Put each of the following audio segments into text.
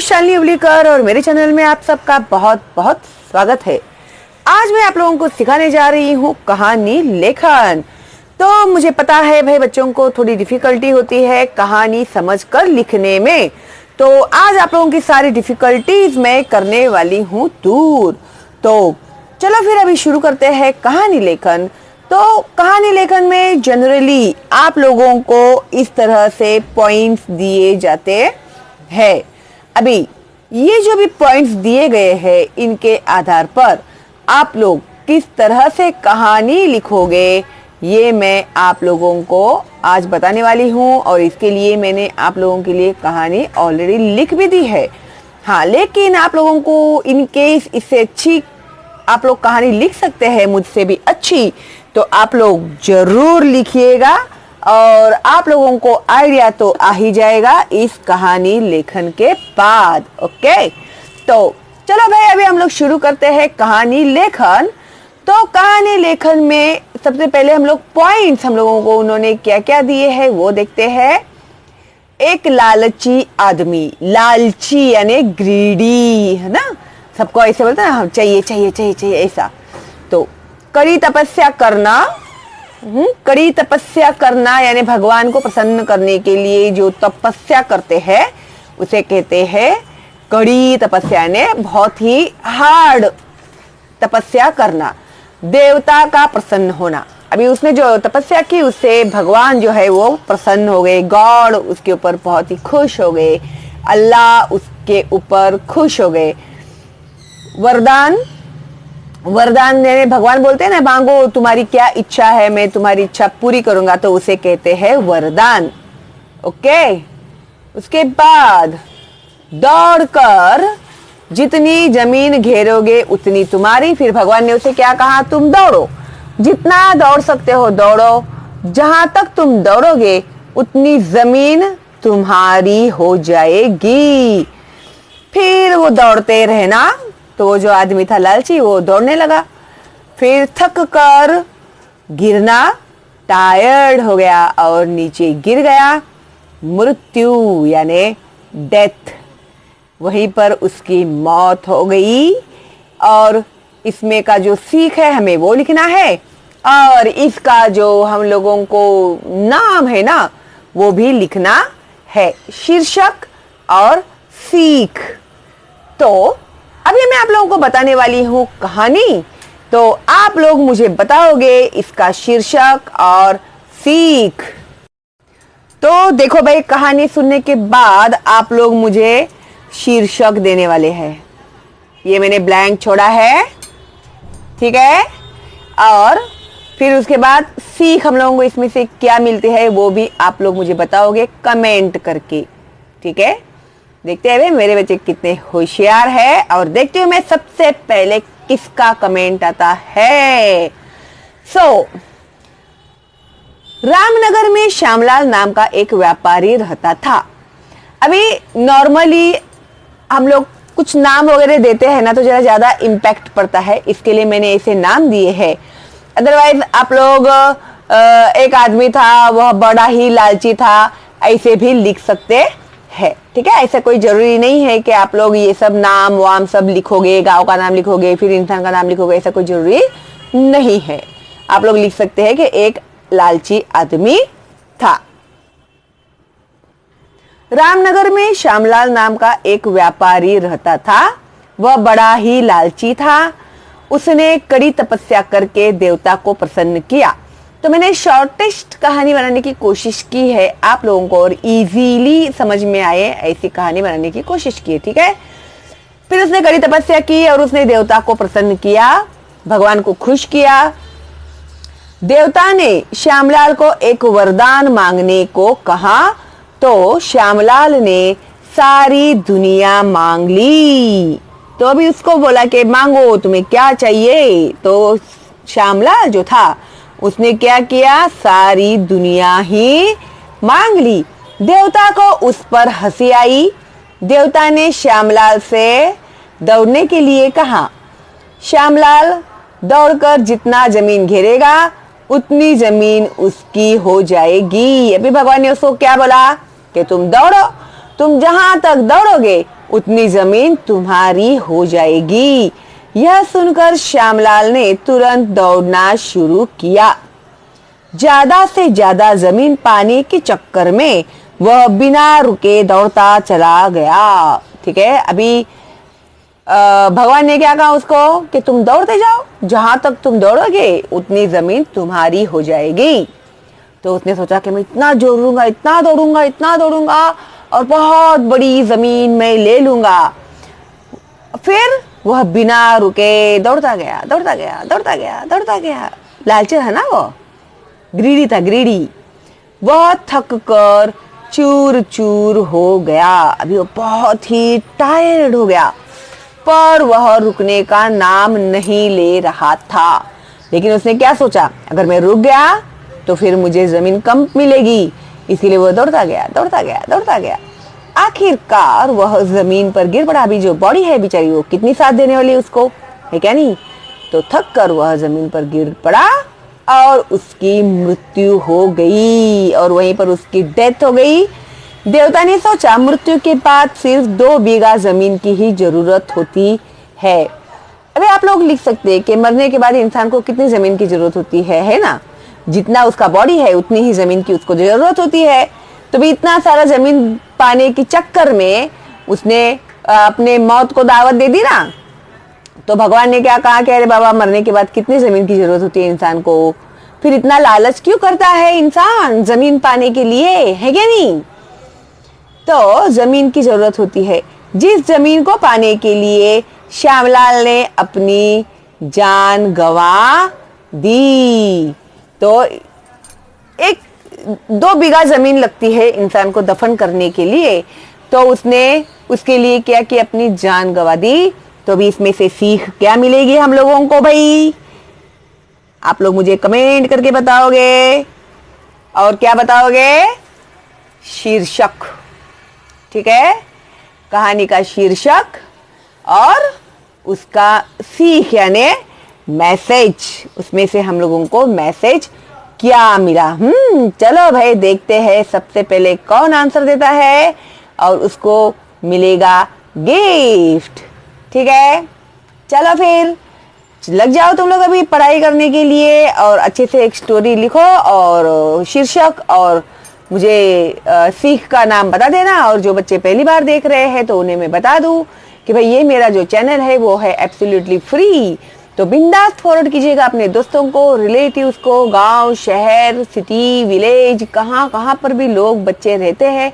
शालिनी उबलीकर और मेरे चैनल में आप सबका बहुत बहुत स्वागत है। आज मैं आप लोगों को सिखाने जा रही हूँ कहानी लेखन। तो मुझे पता है भाई बच्चों को थोड़ी डिफिकल्टी होती है कहानी समझकर लिखने में, तो आज आप लोगों की सारी डिफिकल्टीज मैं करने वाली हूँ दूर। तो चलो फिर अभी शुरू करते हैं कहानी लेखन। तो कहानी लेखन में जनरली आप लोगों को इस तरह से पॉइंट्स दिए जाते हैं। अभी ये जो भी पॉइंट्स दिए गए हैं इनके आधार पर आप लोग किस तरह से कहानी लिखोगे ये मैं आप लोगों को आज बताने वाली हूँ, और इसके लिए मैंने आप लोगों के लिए कहानी ऑलरेडी लिख भी दी है। हाँ, लेकिन आप लोगों को इन केस इससे अच्छी आप लोग कहानी लिख सकते हैं, मुझसे भी अच्छी, तो आप लोग जरूर लिखिएगा और आप लोगों को आइडिया तो आ ही जाएगा इस कहानी लेखन के बाद। ओके, तो चलो भाई अभी हम लोग शुरू करते हैं कहानी लेखन। तो कहानी लेखन में सबसे पहले हम लोग पॉइंट्स हम लोगों को उन्होंने क्या क्या दिए हैं वो देखते हैं। एक लालची आदमी, लालची यानी ग्रीडी, है ना, सबको ऐसे बोलते हैं ना, चाहिए चाहिए चाहिए चाहिए ऐसा। तो कड़ी तपस्या करना, कड़ी तपस्या करना यानी भगवान को प्रसन्न करने के लिए जो तपस्या करते हैं उसे कहते हैं कड़ी तपस्या, ने बहुत ही हार्ड तपस्या करना। देवता का प्रसन्न होना, अभी उसने जो तपस्या की उससे भगवान जो है वो प्रसन्न हो गए, गॉड उसके ऊपर बहुत ही खुश हो गए, अल्लाह उसके ऊपर खुश हो गए। वरदान, वरदान यानी भगवान बोलते हैं ना, मांगो तुम्हारी क्या इच्छा है मैं तुम्हारी इच्छा पूरी करूंगा, तो उसे कहते हैं वरदान। ओके, उसके बाद दौड़कर जितनी जमीन घेरोगे उतनी तुम्हारी। फिर भगवान ने उसे क्या कहा, तुम दौड़ो, जितना दौड़ सकते हो दौड़ो, जहां तक तुम दौड़ोगे उतनी जमीन तुम्हारी हो जाएगी। फिर वो दौड़ते रहना, तो वो जो आदमी था लालची वो दौड़ने लगा। फिर थक कर गिरना, टायर्ड हो गया और नीचे गिर गया। मृत्यु यानी डेथ, वहीं पर उसकी मौत हो गई। और इसमें का जो सीख है हमें वो लिखना है, और इसका जो हम लोगों को नाम है ना वो भी लिखना है, शीर्षक और सीख। तो अभी मैं आप लोगों को बताने वाली हूँ कहानी, तो आप लोग मुझे बताओगे इसका शीर्षक और सीख। तो देखो भाई, कहानी सुनने के बाद आप लोग मुझे शीर्षक देने वाले हैं। ये मैंने ब्लैंक छोड़ा है, ठीक है, और फिर उसके बाद सीख हम लोगों को इसमें से क्या मिलती है वो भी आप लोग मुझे बताओगे कमेंट करके, ठीक है। देखते हैं मेरे बच्चे कितने होशियार है, और देखते हुए मैं सबसे पहले किसका कमेंट आता है। रामनगर में श्यामलाल नाम का एक व्यापारी रहता था। अभी नॉर्मली हम लोग कुछ नाम वगैरह देते हैं ना तो जरा ज्यादा इम्पैक्ट पड़ता है, इसके लिए मैंने ऐसे नाम दिए हैं। अदरवाइज आप लोग एक आदमी था वह बड़ा ही लालची था ऐसे भी लिख सकते है, ठीक है। ऐसा कोई जरूरी नहीं है कि आप लोग ये सब नाम वाम सब लिखोगे, गांव का नाम लिखोगे फिर इंसान का नाम लिखोगे, ऐसा कोई जरूरी नहीं है। आप लोग लिख सकते हैं कि एक लालची आदमी था। रामनगर में श्यामलाल नाम का एक व्यापारी रहता था, वह बड़ा ही लालची था। उसने कड़ी तपस्या करके देवता को प्रसन्न किया। तो मैंने शॉर्टेस्ट कहानी बनाने की कोशिश की है आप लोगों को, और इजीली समझ में आए ऐसी कहानी बनाने की कोशिश की है, ठीक है। फिर उसने कड़ी तपस्या की और उसने देवता को प्रसन्न किया, भगवान को खुश किया। देवता ने श्यामलाल को एक वरदान मांगने को कहा, तो श्यामलाल ने सारी दुनिया मांग ली। तो अभी उसको बोला कि मांगो तुम्हें क्या चाहिए, तो श्यामलाल जो था उसने क्या किया, सारी दुनिया ही मांग ली। देवता को उस पर हंसी आई। देवता ने श्यामलाल से दौड़ने के लिए कहा। श्यामलाल दौड़कर जितना जमीन घेरेगा उतनी जमीन उसकी हो जाएगी। अभी भगवान ने उसको क्या बोला कि तुम दौड़ो, तुम जहां तक दौड़ोगे उतनी जमीन तुम्हारी हो जाएगी। यह सुनकर श्यामलाल ने तुरंत दौड़ना शुरू किया। ज्यादा से ज्यादा जमीन पाने के चक्कर में वह बिना रुके दौड़ता चला गया। ठीक है, अभी भगवान ने क्या कहा उसको कि तुम दौड़ते जाओ, जहां तक तुम दौड़ोगे उतनी जमीन तुम्हारी हो जाएगी। तो उसने सोचा कि मैं इतना दौड़ूंगा, इतना दौड़ूंगा, इतना दौड़ूंगा और बहुत बड़ी जमीन मैं ले लूंगा। फिर वह बिना रुके दौड़ता गया, दौड़ता गया, दौड़ता गया, दौड़ता गया। लालची है ना, वो ग्रीडी था, ग्रीडी। वह थक कर चूर चूर हो गया। अभी वो बहुत ही टायर्ड हो गया, पर वह रुकने का नाम नहीं ले रहा था। लेकिन उसने क्या सोचा, अगर मैं रुक गया तो फिर मुझे जमीन कम मिलेगी, इसीलिए वह दौड़ता गया, दौड़ता गया, दौड़ता गया। आखिरकार वह जमीन पर गिर पड़ा। अभी जो बॉडी है बेचारी, वो कितनी साथ देने वाली उसको, है क्या नहीं। तो थक कर वह जमीन पर गिर पड़ा और उसकी मृत्यु हो गई और वहीं पर उसकी डेथ हो गई। देवता ने सोचा मृत्यु के बाद सिर्फ 2 बीघा जमीन की ही जरूरत होती है। अभी आप लोग लिख सकते हैं कि मरने के बाद इंसान को कितनी जमीन की जरूरत होती है ना। जितना उसका बॉडी है उतनी ही जमीन की उसको जरूरत होती है। तो भी इतना सारा जमीन पाने के चक्कर में उसने अपने मौत को दावत दे दी ना। तो भगवान ने क्या कहा कि अरे बाबा, मरने के बाद कितनी जमीन की जरूरत होती है इंसान को, फिर इतना लालच क्यों करता है इंसान जमीन पाने के लिए, है क्या नहीं। तो जमीन की जरूरत होती है, जिस जमीन को पाने के लिए श्यामलाल ने अपनी जान गंवा दी। तो 2 बीघा जमीन लगती है इंसान को दफन करने के लिए, तो उसने उसके लिए क्या कि अपनी जान गंवा दी। तो अभी इसमें से सीख क्या मिलेगी हम लोगों को भाई, आप लोग मुझे कमेंट करके बताओगे। और क्या बताओगे, शीर्षक, ठीक है, कहानी का शीर्षक और उसका सीख यानी मैसेज, उसमें से हम लोगों को मैसेज क्या मिला। चलो भाई देखते हैं सबसे पहले कौन आंसर देता है और उसको मिलेगा गिफ्ट। ठीक है, चलो फिर लग जाओ तुम लोग अभी पढ़ाई करने के लिए और अच्छे से एक स्टोरी लिखो और शीर्षक और मुझे सीख का नाम बता देना। और जो बच्चे पहली बार देख रहे हैं तो उन्हें मैं बता दूं कि भाई ये मेरा जो चैनल है वो है एब्सोल्युटली फ्री। तो बिंदास फॉरवर्ड कीजिएगा अपने दोस्तों को, रिलेटिव्स को, गांव, शहर, सिटी, विलेज, कहाँ कहाँ पर भी लोग बच्चे रहते हैं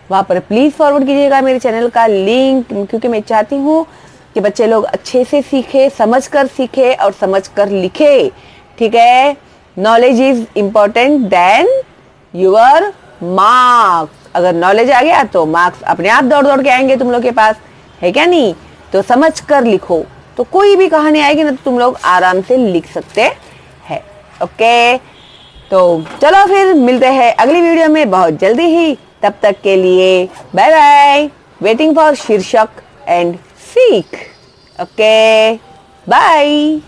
वहाँ पर प्लीज़ फॉरवर्ड कीजिएगा मेरे चैनल का लिंक, क्योंकि मैं चाहती हूँ कि बच्चे लोग अच्छे से सीखे, समझ कर सीखे और समझ कर लिखे। ठीक है, knowledge is important then your marks. अगर नॉलेज आ गया तो मार्क्स अपने आप दौड़ दौड़ के आएंगे तुम लोग के पास, है क्या नहीं। तो समझ कर लिखो, तो कोई भी कहानी आएगी ना तो तुम लोग आराम से लिख सकते हैं। ओके, तो चलो फिर मिलते हैं अगली वीडियो में बहुत जल्दी ही। तब तक के लिए बाय बाय, वेटिंग फॉर शीर्षक एंड सीख। Okay bye.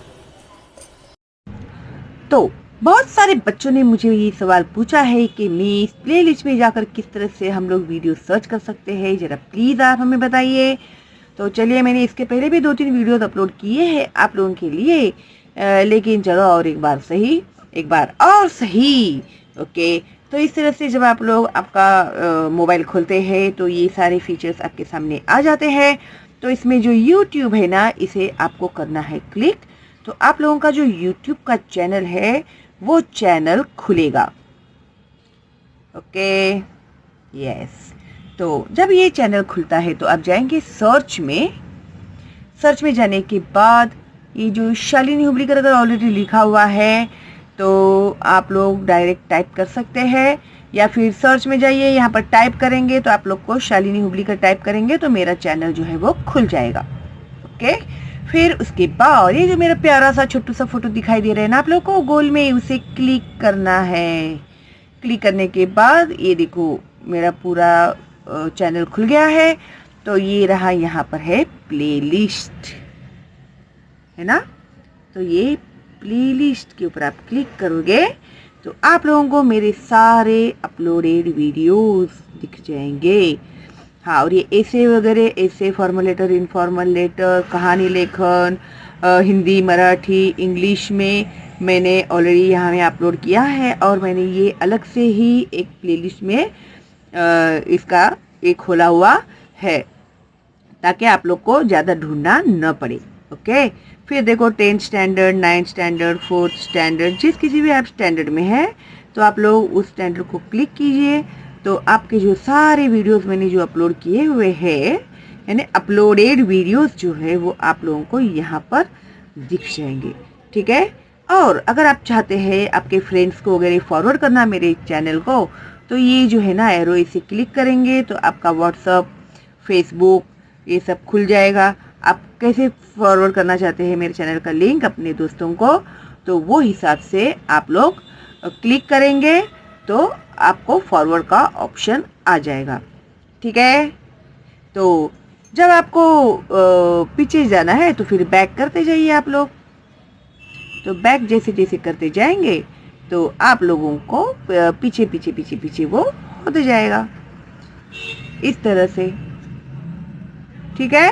तो बहुत सारे बच्चों ने मुझे ये सवाल पूछा है कि मैं इस प्लेलिस्ट में जाकर किस तरह से हम लोग वीडियो सर्च कर सकते हैं, जरा प्लीज़ आप हमें बताइए। तो चलिए, मैंने इसके पहले भी 2-3 वीडियोस अपलोड किए हैं आप लोगों के लिए, लेकिन चलो और एक बार और सही। ओके, तो इस तरह से जब आप लोग आपका मोबाइल खोलते हैं तो ये सारे फीचर्स आपके सामने आ जाते हैं। तो इसमें जो YouTube है ना, इसे आपको करना है क्लिक। तो आप लोगों का जो YouTube का चैनल है वो चैनल खुलेगा। Okay, yes. तो जब ये चैनल खुलता है तो आप जाएंगे सर्च में जाने के बाद ये जो शालिनी हुबलीकर अगर ऑलरेडी लिखा हुआ है तो आप लोग डायरेक्ट टाइप कर सकते हैं, या फिर सर्च में जाइए, यहाँ पर टाइप करेंगे तो आप लोग को शालिनी हुबलीकर टाइप करेंगे तो मेरा चैनल जो है वो खुल जाएगा। ओके, फिर उसके बाद ये जो मेरा प्यारा सा छोटू सा फोटो दिखाई दे रहा है ना आप लोग को गोल में, उसे क्लिक करना है। क्लिक करने के बाद ये देखो मेरा पूरा चैनल खुल गया है। तो ये रहा, यहाँ पर है प्लेलिस्ट, है ना। तो ये प्लेलिस्ट के ऊपर आप क्लिक करोगे तो आप लोगों को मेरे सारे अपलोडेड वीडियोस दिख जाएंगे। हाँ, और ये ऐसे वगैरह, ऐसे फॉर्मल लेटर, इनफॉर्मल लेटर, कहानी लेखन, हिंदी, मराठी, इंग्लिश में मैंने ऑलरेडी यहाँ में अपलोड किया है। और मैंने ये अलग से ही एक प्लेलिस्ट में इसका एक खोला हुआ है, ताकि आप लोग को ज़्यादा ढूंढना न पड़े। ओके, फिर देखो 10th standard, 9th standard, 4th standard, जिस किसी भी आप स्टैंडर्ड में है तो आप लोग उस स्टैंडर्ड को क्लिक कीजिए। तो आपके जो सारे वीडियोस मैंने जो अपलोड किए हुए हैं, यानी अपलोडेड वीडियोस जो है वो आप लोगों को यहाँ पर दिख जाएंगे। ठीक है, और अगर आप चाहते हैं आपके फ्रेंड्स को वगैरह फॉरवर्ड करना मेरे चैनल को, तो ये जो है ना एरो, इसे क्लिक करेंगे तो आपका व्हाट्सअप, फेसबुक ये सब खुल जाएगा। आप कैसे फॉरवर्ड करना चाहते हैं मेरे चैनल का लिंक अपने दोस्तों को, तो वो हिसाब से आप लोग क्लिक करेंगे तो आपको फॉरवर्ड का ऑप्शन आ जाएगा। ठीक है, तो जब आपको पीछे जाना है तो फिर बैक करते जाइए आप लोग। तो बैक जैसे जैसे करते जाएंगे तो आप लोगों को पीछे पीछे पीछे पीछे वो होते जाएगा इस तरह से। ठीक है,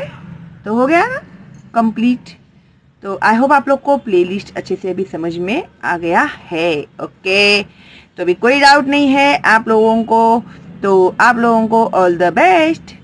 तो हो गया ना कंप्लीट। तो आई होप आप लोग को प्लेलिस्ट अच्छे से अभी समझ में आ गया है। ओके, तो अभी कोई डाउट नहीं है आप लोगों को, तो आप लोगों को ऑल द बेस्ट।